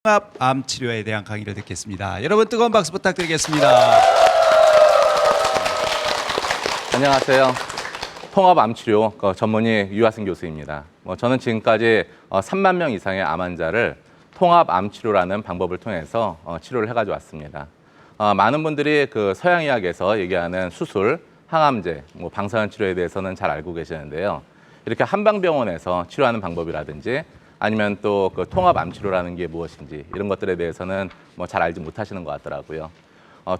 통합암 치료에 대한 강의를 듣겠습니다. 여러분 뜨거운 박수 부탁드리겠습니다. 안녕하세요. 통합암 치료 전문의 유하승 교수입니다. 저는 지금까지 3만 명 이상의 암 환자를 통합암 치료라는 방법을 통해서 치료를 해가지고 왔습니다. 많은 분들이 그 서양의학에서 얘기하는 수술, 항암제, 방사선 치료에 대해서는 잘 알고 계시는데요. 이렇게 한방병원에서 치료하는 방법이라든지 아니면 또 그 통합암 치료라는 게 무엇인지 이런 것들에 대해서는 잘 알지 못하시는 것 같더라고요.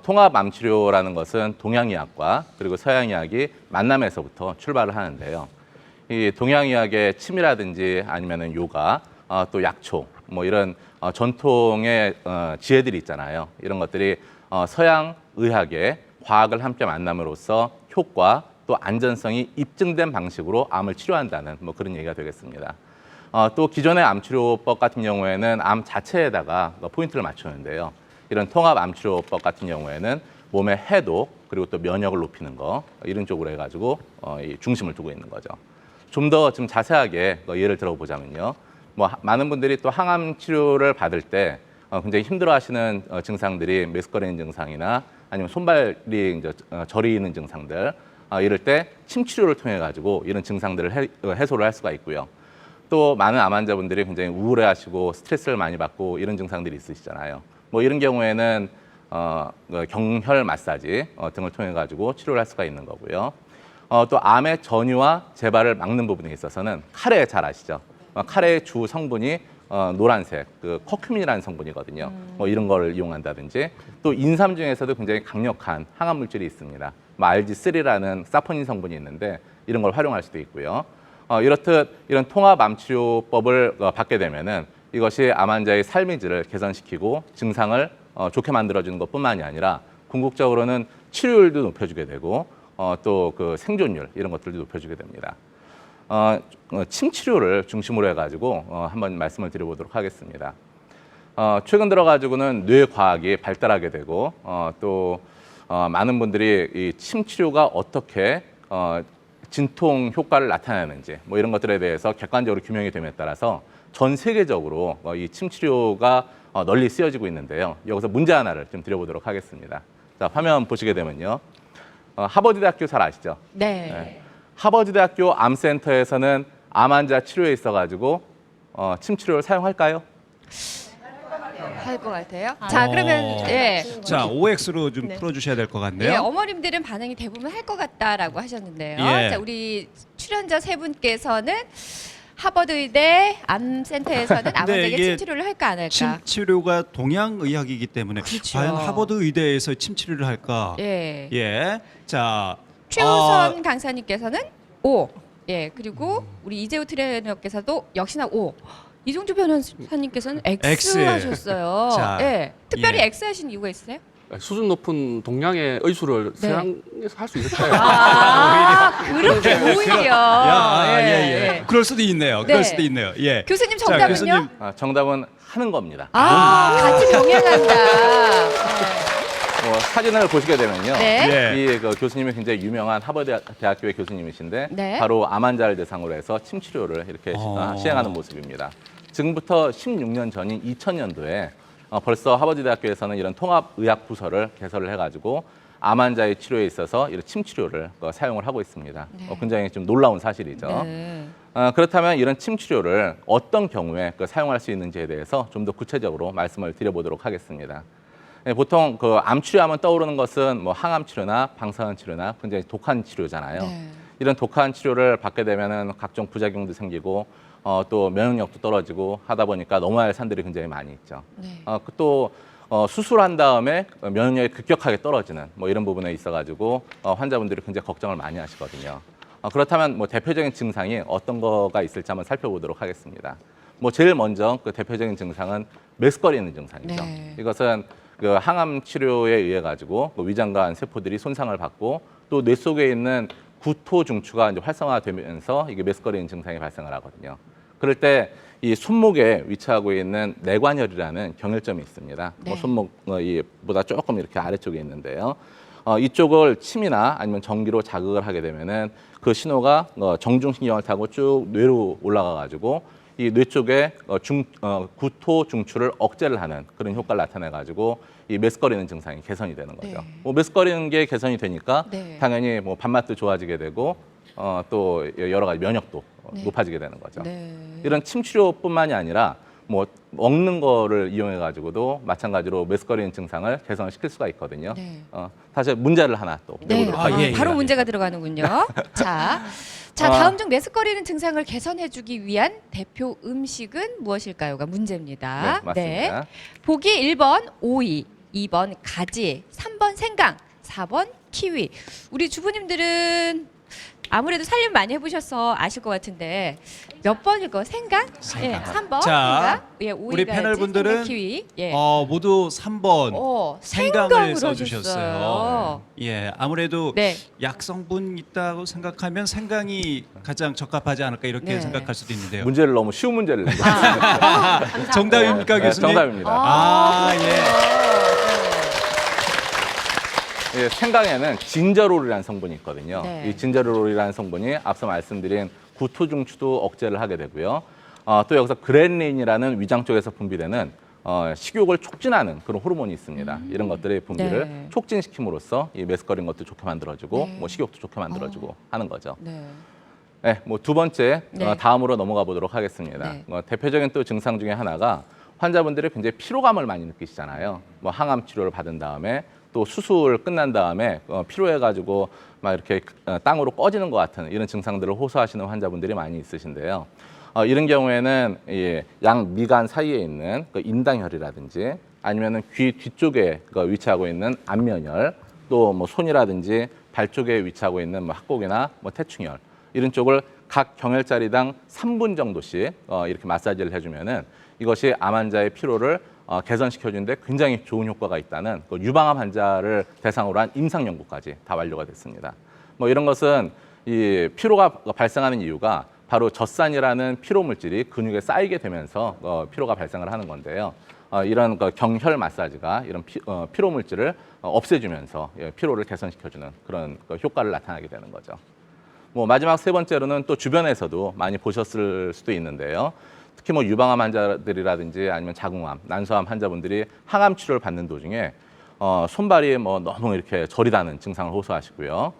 통합암 치료라는 것은 동양의학과 그리고 서양의학이 만남에서부터 출발을 하는데요. 이 동양의학의 침이라든지 아니면은 요가, 또 약초, 이런 전통의 지혜들이 있잖아요. 이런 것들이 서양 의학의 과학을 함께 만남으로써 효과 또 안전성이 입증된 방식으로 암을 치료한다는 그런 얘기가 되겠습니다. 또 기존의 암치료법 같은 경우에는 암 자체에다가 포인트를 맞추는데요. 이런 통합암치료법 같은 경우에는 몸의 해독 그리고 또 면역을 높이는 거 이런 쪽으로 해가지고 이 중심을 두고 있는 거죠. 좀 더 좀 자세하게 예를 들어보자면요. 많은 분들이 또 항암 치료를 받을 때 굉장히 힘들어하시는 증상들이 메스꺼리는 증상이나 아니면 손발이 이제 저리는 증상들 이럴 때 침 치료를 통해 가지고 이런 증상들을 해소를 할 수가 있고요. 또 많은 암 환자분들이 굉장히 우울해하시고 스트레스를 많이 받고 이런 증상들이 있으시잖아요. 이런 경우에는 경혈 마사지 등을 통해 가지고 치료를 할 수가 있는 거고요. 또 암의 전이와 재발을 막는 부분에 있어서는 카레 잘 아시죠? 카레의 주 성분이 노란색 그 커큐민이라는 성분이거든요. 이런 거를 이용한다든지 또 인삼 중에서도 굉장히 강력한 항암 물질이 있습니다. RG3라는 사포닌 성분이 있는데 이런 걸 활용할 수도 있고요. 이렇듯 이런 통합암 치료법을 받게 되면은 이것이 암 환자의 삶의 질을 개선시키고 증상을 좋게 만들어주는 것뿐만이 아니라 궁극적으로는 치료율도 높여주게 되고 또 그 생존율 이런 것들도 높여주게 됩니다. 침 치료를 중심으로 해가지고 한번 말씀을 드려보도록 하겠습니다. 최근 들어가지고는 뇌 과학이 발달하게 되고 또 많은 분들이 이 침 치료가 어떻게 진통 효과를 나타내는지 이런 것들에 대해서 객관적으로 규명이 됨에 따라서 전 세계적으로 이 침 치료가 널리 쓰여지고 있는데요. 여기서 문제 하나를 좀 드려보도록 하겠습니다. 자, 화면 보시게 되면요. 하버드 대학교 잘 아시죠? 네. 하버드 대학교 암센터에서는 암 환자 치료에 있어가지고 침 치료를 사용할까요? 할 것 같아요. 자, 그러면 자, OX로 좀 네. 풀어주셔야 될 것 같네요. 예, 어머님들은 반응이 대부분 할 것 같다라고 하셨는데요. 예. 자, 우리 출연자 세 분께서는 하버드 의대 암센터에서는 암 근데 환자에게 이게 침 치료를 할까 안 할까? 침 치료가 동양의학이기 때문에 그렇죠. 과연 하버드 의대에서 침 치료를 할까? 예. 예. 자, 최우선 강사님께서는 O. 예, 그리고 우리 이재우 트레이너께서도 역시나 O. 이종주 변호사님께서는 X, X. 하셨어요. 자, 예. 특별히 예. X 하신 이유가 있어요? 수준 높은 동양의 의술을 네. 서양에서 할 수 있을까요? 그렇게 오히려. 야, 예, 예. 예. 그럴 수도 있네요. 네. 그럴 수도 있네요. 예. 교수님 자, 정답은요? 교수님. 정답은 하는 겁니다. 같이 병행한다. 사진을 보시게 되면요. 네. 예. 이 교수님이 굉장히 유명한 하버드 대학교의 교수님이신데 네. 바로 암 환자를 대상으로 해서 침 치료를 이렇게 시행하는 모습입니다. 지금부터 16년 전인 2000년도에 벌써 하버드 대학교에서는 이런 통합의학 부서를 개설을 해가지고 암 환자의 치료에 있어서 이런 침 치료를 사용을 하고 있습니다. 네. 굉장히 좀 놀라운 사실이죠. 네. 그렇다면 이런 침 치료를 어떤 경우에 사용할 수 있는지에 대해서 좀 더 구체적으로 말씀을 드려보도록 하겠습니다. 보통 그 암 치료하면 떠오르는 것은 항암 치료나 방사선 치료나 굉장히 독한 치료잖아요. 네. 이런 독한 치료를 받게 되면은 각종 부작용도 생기고 또 면역력도 떨어지고 하다 보니까 넘어야 할 산들이 굉장히 많이 있죠. 네. 또 수술한 다음에 면역력이 급격하게 떨어지는 이런 부분에 있어가지고 환자분들이 굉장히 걱정을 많이 하시거든요. 그렇다면 대표적인 증상이 어떤 거가 있을지 한번 살펴보도록 하겠습니다. 제일 먼저 그 대표적인 증상은 메스꺼리는 증상이죠. 네. 이것은 그 항암 치료에 의해 가지고 위장관 세포들이 손상을 받고 또 뇌 속에 있는 구토 중추가 이제 활성화되면서 이게 메스꺼리는 증상이 발생을 하거든요. 그럴 때 이 손목에 위치하고 있는 내관혈이라는 경혈점이 있습니다. 네. 손목 보다 조금 이렇게 아래쪽에 있는데요. 이쪽을 침이나 아니면 전기로 자극을 하게 되면은 그 신호가 정중신경을 타고 쭉 뇌로 올라가 가지고 이 뇌 쪽에 구토 중추를 억제를 하는 그런 효과를 나타내 가지고 이 메스꺼리는 증상이 개선이 되는 거죠. 네. 뭐 메스꺼리는 게 개선이 되니까 네. 당연히 뭐 밥맛도 좋아지게 되고 또 여러 가지 면역도 네. 높아지게 되는 거죠. 네. 이런 침 치료뿐만이 아니라 뭐 먹는 거를 이용해 가지고도 마찬가지로 메스꺼리는 증상을 개선시킬 수가 있거든요. 네. 사실 문제를 하나 또 네, 내보도록 하겠습니다. 바로 문제가 들어가는군요. 자, 다음 중 메스꺼리는 증상을 개선해주기 위한 대표 음식은 무엇일까요가 문제입니다. 네, 맞습니다. 보기 1번 오이, 2번 가지, 3번 생강, 4번 키위. 우리 주부님들은 아무래도 살림 많이 해보셔서 아실 것 같은데 몇 번일 거? 생강? 생강. 예, 3번. 자, 생강. 예, 오이, 우리 가지, 패널 분들은 생강, 키위. 예. 모두 3번 생강을 생강으로 써주셨어요. 예, 아무래도 네. 약성분 있다고 생각하면 생강이 가장 적합하지 않을까 이렇게 네. 생각할 수도 있는데요. 문제를 너무 쉬운 문제를 낸 거예요. 정답입니까, 네, 교수님? 정답입니다. 예, 생강에는 진저롤이라는 성분이 있거든요. 네. 이 진저롤이라는 성분이 앞서 말씀드린 구토중추도 억제를 하게 되고요. 또 여기서 그렐린이라는 위장 쪽에서 분비되는 식욕을 촉진하는 그런 호르몬이 있습니다. 이런 것들의 분비를 네. 촉진시킴으로써 이 메스꺼린 것도 좋게 만들어주고 네. 뭐 식욕도 좋게 만들어주고 하는 거죠. 네. 네, 뭐 두 번째 네. 다음으로 넘어가 보도록 하겠습니다. 네. 대표적인 또 증상 중에 하나가 환자분들이 굉장히 피로감을 많이 느끼시잖아요. 뭐 항암 치료를 받은 다음에 또 수술 끝난 다음에 피로해가지고 막 이렇게 땅으로 꺼지는 것 같은 이런 증상들을 호소하시는 환자분들이 많이 있으신데요. 이런 경우에는 양 미간 사이에 있는 그 인당혈이라든지 아니면은 귀 뒤쪽에 위치하고 있는 안면혈, 또 뭐 손이라든지 발 쪽에 위치하고 있는 뭐 합곡이나 뭐 태충혈 이런 쪽을 각 경혈자리당 3분 정도씩 이렇게 마사지를 해주면은 이것이 암 환자의 피로를 개선시켜주는데 굉장히 좋은 효과가 있다는 그 유방암 환자를 대상으로 한 임상 연구까지 다 완료가 됐습니다. 뭐 이런 것은 이 피로가 발생하는 이유가 바로 젖산이라는 피로 물질이 근육에 쌓이게 되면서 피로가 발생을 하는 건데요. 이런 경혈 마사지가 이런 피로 물질을 없애주면서 피로를 개선시켜주는 그런 효과를 나타나게 되는 거죠. 뭐 마지막 세 번째로는 또 주변에서도 많이 보셨을 수도 있는데요. 특히 뭐 유방암 환자들이라든지 아니면 자궁암, 난소암 환자분들이 항암 치료를 받는 도중에 손발이 뭐 너무 이렇게 저리다는 증상을 호소하시고요.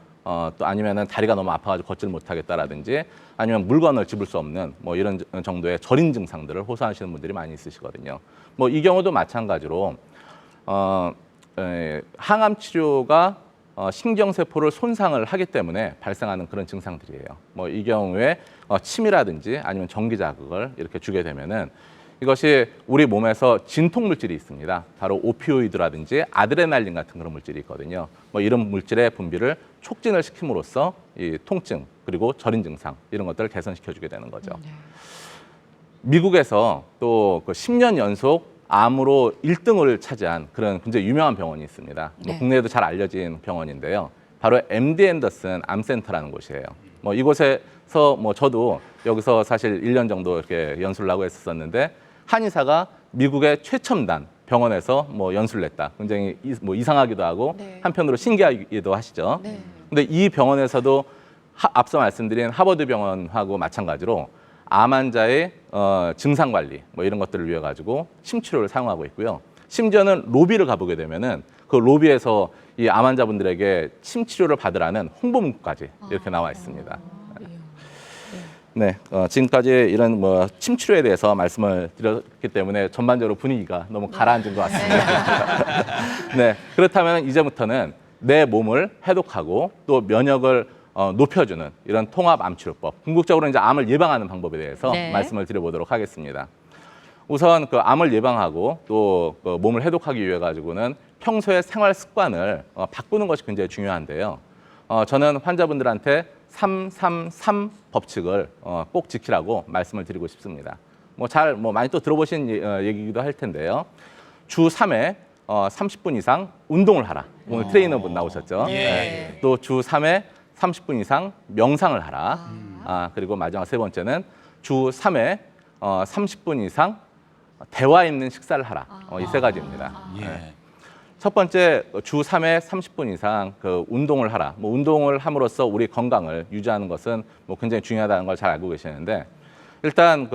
또 아니면은 다리가 너무 아파가지고 걷지를 못하겠다라든지 아니면 물건을 집을 수 없는 뭐 이런 정도의 저린 증상들을 호소하시는 분들이 많이 있으시거든요. 뭐 이 경우도 마찬가지로 항암 치료가 신경세포를 손상을 하기 때문에 발생하는 그런 증상들이에요. 뭐 이 경우에 침이라든지 아니면 전기 자극을 이렇게 주게 되면은 이것이 우리 몸에서 진통 물질이 있습니다. 바로 오피오이드라든지 아드레날린 같은 그런 물질이 있거든요. 뭐 이런 물질의 분비를 촉진을 시킴으로써 이 통증 그리고 저린 증상 이런 것들을 개선시켜주게 되는 거죠. 미국에서 또 그 10년 연속 암으로 1등을 차지한 그런 굉장히 유명한 병원이 있습니다. 네. 뭐 국내에도 잘 알려진 병원인데요. 바로 MD 앤더슨 암센터라는 곳이에요. 뭐 이곳에서 뭐 저도 여기서 사실 1년 정도 이렇게 연수를 하고 했었는데 한의사가 미국의 최첨단 병원에서 뭐 연수를 냈다. 굉장히 뭐 이상하기도 하고 네. 한편으로 신기하기도 하시죠. 네. 근데 이 병원에서도 앞서 말씀드린 하버드 병원하고 마찬가지로 암 환자의 증상 관리 뭐 이런 것들을 위해 가지고 침 치료를 사용하고 있고요. 심지어는 로비를 가보게 되면은 그 로비에서 이 암 환자분들에게 침 치료를 받으라는 홍보 문구까지 이렇게 나와 있습니다. 네, 지금까지 이런 뭐 침 치료에 대해서 말씀을 드렸기 때문에 전반적으로 분위기가 너무 가라앉은 것 같습니다. 네, 그렇다면 이제부터는 내 몸을 해독하고 또 면역을 높여주는 이런 통합 암 치료법, 궁극적으로 이제 암을 예방하는 방법에 대해서 네. 말씀을 드려보도록 하겠습니다. 우선 그 암을 예방하고 또 그 몸을 해독하기 위해 가지고는 평소의 생활 습관을 바꾸는 것이 굉장히 중요한데요. 저는 환자분들한테 333 법칙을 꼭 지키라고 말씀을 드리고 싶습니다. 뭐 많이 또 들어보신 얘기기도 할 텐데요. 주 3회 30분 이상 운동을 하라. 오늘 트레이너분 나오셨죠. 네. 또 주 3회 30분 이상 명상을 하라. 그리고 마지막 세 번째는 주 3회 30분 이상 대화 있는 식사를 하라. 이 세 가지입니다. 네. 첫 번째, 주 3회 30분 이상 그 운동을 하라. 뭐 운동을 함으로써 우리 건강을 유지하는 것은 뭐 굉장히 중요하다는 걸 잘 알고 계시는데 일단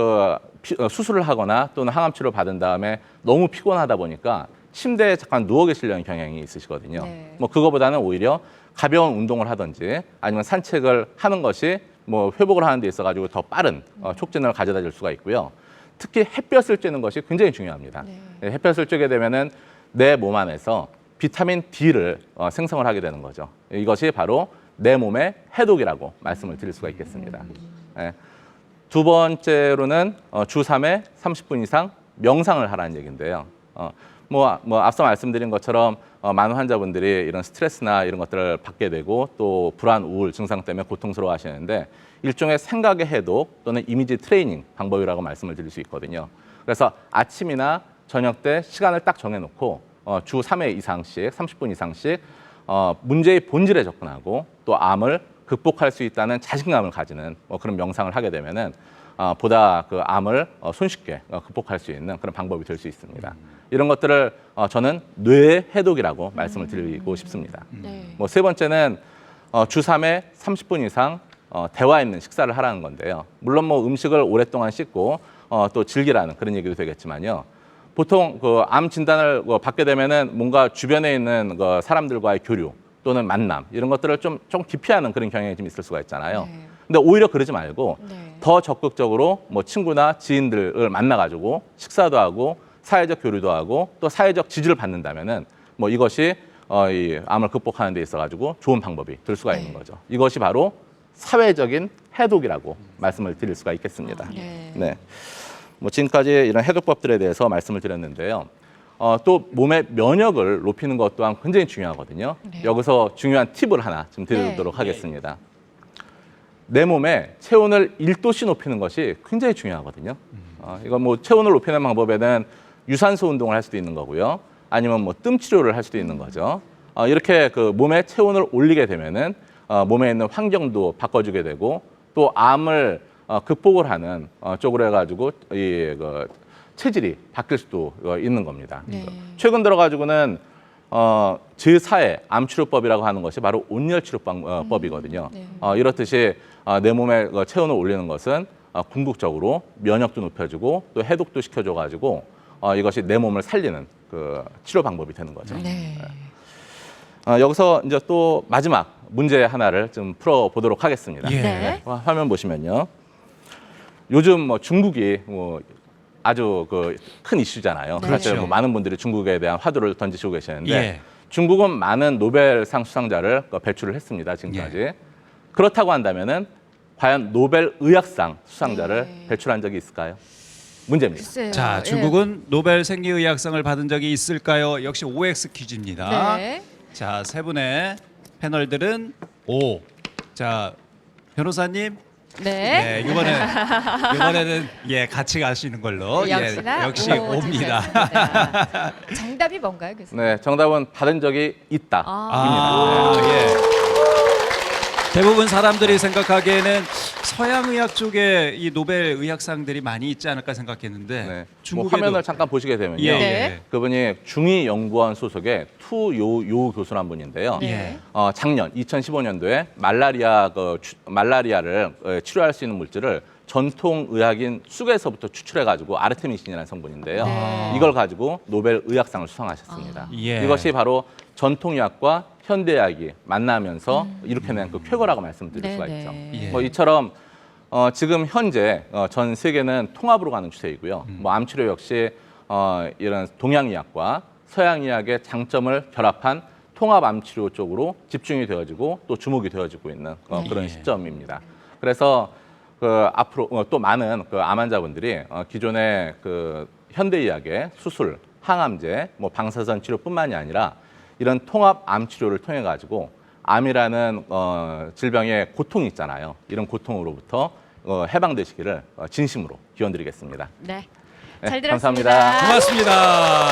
수술을 하거나 또는 항암 치료 받은 다음에 너무 피곤하다 보니까 침대에 잠깐 누워 계시려는 경향이 있으시거든요. 네. 뭐 그거보다는 오히려 가벼운 운동을 하든지 아니면 산책을 하는 것이 뭐 회복을 하는 데 있어 가지고 더 빠른 촉진을 가져다 줄 수가 있고요. 특히 햇볕을 쬐는 것이 굉장히 중요합니다. 네. 햇볕을 쬐게 되면은 내 몸 안에서 비타민 D를 생성을 하게 되는 거죠. 이것이 바로 내 몸의 해독이라고 말씀을 드릴 수가 있겠습니다. 예. 두 번째로는 주 3회 30분 이상 명상을 하라는 얘기인데요. 뭐 앞서 말씀드린 것처럼 많은 환자분들이 이런 스트레스나 이런 것들을 받게 되고 또 불안, 우울 증상 때문에 고통스러워 하시는데 일종의 생각의 해독 또는 이미지 트레이닝 방법이라고 말씀을 드릴 수 있거든요. 그래서 아침이나 저녁 때 시간을 딱 정해놓고 주 3회 이상씩 30분 이상씩 문제의 본질에 접근하고 또 암을 극복할 수 있다는 자신감을 가지는 그런 명상을 하게 되면은 보다 그 암을 손쉽게 극복할 수 있는 그런 방법이 될 수 있습니다. 이런 것들을 저는 뇌의 해독이라고 말씀을 드리고 싶습니다. 네. 뭐 세 번째는 주 3회 30분 이상 대화 있는 식사를 하라는 건데요. 물론 뭐 음식을 오랫동안 씻고 또 즐기라는 그런 얘기도 되겠지만요. 보통 그 암 진단을 받게 되면은 뭔가 주변에 있는 그 사람들과의 교류 또는 만남 이런 것들을 좀 기피하는 그런 경향이 좀 있을 수가 있잖아요. 네. 근데 오히려 그러지 말고 네. 더 적극적으로 뭐 친구나 지인들을 만나가지고 식사도 하고 사회적 교류도 하고 또 사회적 지지를 받는다면은 뭐 이것이 이 암을 극복하는 데 있어가지고 좋은 방법이 될 수가 있는 거죠. 이것이 바로 사회적인 해독이라고 말씀을 드릴 수가 있겠습니다. 네. 네. 뭐 지금까지 이런 해독법들에 대해서 말씀을 드렸는데요. 또 몸의 면역을 높이는 것 또한 굉장히 중요하거든요. 네. 여기서 중요한 팁을 하나 좀 드리도록 네. 하겠습니다. 내 몸의 체온을 1도씩 높이는 것이 굉장히 중요하거든요. 이건 뭐 체온을 높이는 방법에는 유산소 운동을 할 수도 있는 거고요. 아니면 뭐 뜸 치료를 할 수도 있는 거죠. 이렇게 그 몸의 체온을 올리게 되면은 몸에 있는 환경도 바꿔주게 되고 또 암을 극복을 하는 쪽으로 해가지고 그 체질이 바뀔 수도 있는 겁니다. 네. 최근 들어가지고는 제4의 암치료법이라고 하는 것이 바로 온열치료법이거든요. 네. 이렇듯이 내 몸의 체온을 올리는 것은 궁극적으로 면역도 높여주고 또 해독도 시켜줘가지고 이것이 내 몸을 살리는 그 치료 방법이 되는 거죠. 네. 여기서 이제 또 마지막 문제 하나를 좀 풀어보도록 하겠습니다. 예. 네. 화면 보시면요. 요즘 뭐 중국이 뭐 아주 그 큰 이슈잖아요. 네. 사실 그렇죠. 뭐 많은 분들이 중국에 대한 화두를 던지시고 계시는데 예. 중국은 많은 노벨상 수상자를 배출을 했습니다. 지금까지. 그렇다고 한다면은 과연 노벨 의학상 수상자를 네. 배출한 적이 있을까요? 문제입니다. 글쎄요. 자, 중국은 노벨 생리의학상을 받은 적이 있을까요? 역시 OX 퀴즈입니다. 네. 자, 세 분의 패널들은 O. 자, 변호사님. 네. 이번에는 같이 가시는 걸로. 역시나 역시 오, O입니다. 좋습니다. 정답이 뭔가요, 교수님? 네, 정답은 받은 적이 있다. 대부분 사람들이 생각하기에는 서양의학 쪽에 이 노벨 의학상들이 많이 있지 않을까 생각했는데 네. 뭐 중국에도 화면을 잠깐 보시게 되면요. 예, 네. 그분이 중의연구원 소속의 투요 교수란 분인데요. 네. 작년 2015년도에 말라리아를 치료할 수 있는 물질을 전통 의학인 쑥에서부터 추출해가지고 아르테미신이라는 성분인데요. 네. 이걸 가지고 노벨 의학상을 수상하셨습니다. 예. 이것이 바로 전통의학과 현대의학이 만나면서 이렇게낸 그 쾌거라고 말씀드릴 수가 네네. 있죠. 예. 뭐 이처럼 지금 현재 전 세계는 통합으로 가는 추세이고요. 뭐 암치료 역시 이런 동양의학과 서양의학의 장점을 결합한 통합 암치료 쪽으로 집중이 되어지고 또 주목이 되어지고 있는 그런 시점입니다. 그래서 그 앞으로 또 많은 그 암 환자분들이 기존의 그 현대의학의 수술, 항암제, 뭐 방사선 치료뿐만이 아니라 이런 통합 암 치료를 통해 가지고 암이라는 질병의 고통이 있잖아요. 이런 고통으로부터 해방되시기를 진심으로 기원드리겠습니다. 네. 네, 잘 들었습니다. 감사합니다. 고맙습니다.